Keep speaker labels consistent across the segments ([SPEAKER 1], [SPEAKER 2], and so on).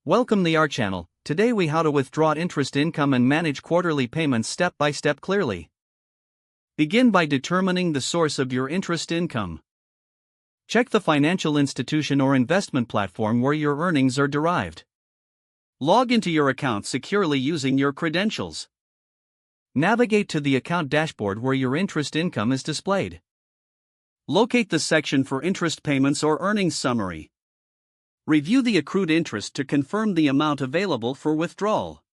[SPEAKER 1] Welcome to our channel. Today we how to withdraw interest income and manage quarterly payments step by step clearly. Begin by determining the source of your interest income. Check the financial institution or investment platform where your earnings are derived. Log into your account securely using your credentials. Navigate to the account dashboard where your interest income is displayed. Locate the section for interest payments or earnings summary. Review the accrued interest to confirm the amount available for withdrawal.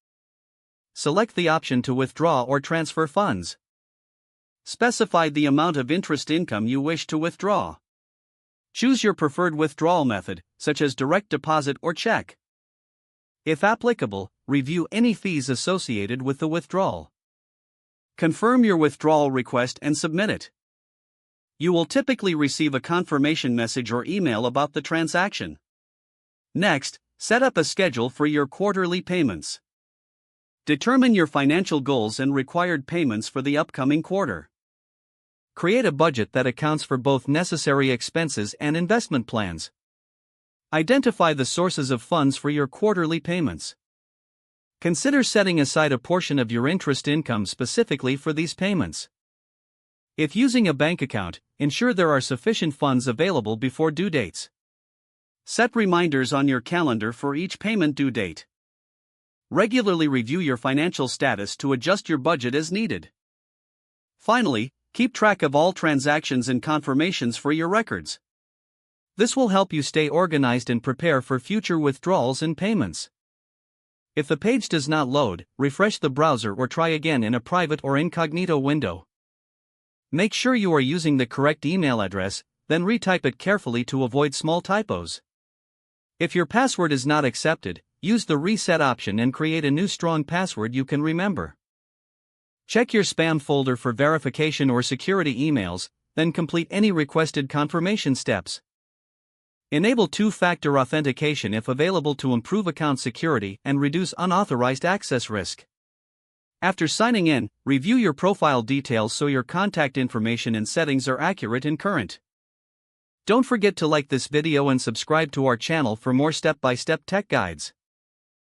[SPEAKER 1] Select the option to withdraw or transfer funds. Specify the amount of interest income you wish to withdraw. Choose your preferred withdrawal method, such as direct deposit or check. If applicable, review any fees associated with the withdrawal. Confirm your withdrawal request and submit it. You will typically receive a confirmation message or email about the transaction. Next, set up a schedule for your quarterly payments. Determine your financial goals and required payments for the upcoming quarter. Create a budget that accounts for both necessary expenses and investment plans. Identify the sources of funds for your quarterly payments. Consider setting aside a portion of your interest income specifically for these payments. If using a bank account, ensure there are sufficient funds available before due dates. Set reminders on your calendar for each payment due date. Regularly review your financial status to adjust your budget as needed. Finally, keep track of all transactions and confirmations for your records. This will help you stay organized and prepare for future withdrawals and payments. If the page does not load, refresh the browser or try again in a private or incognito window. Make sure you are using the correct email address, then retype it carefully to avoid small typos. If your password is not accepted, use the reset option and create a new strong password you can remember. Check your spam folder for verification or security emails, then complete any requested confirmation steps. Enable two-factor authentication if available to improve account security and reduce unauthorized access risk. After signing in, review your profile details so your contact information and settings are accurate and current. Don't forget to like this video and subscribe to our channel for more step-by-step tech guides.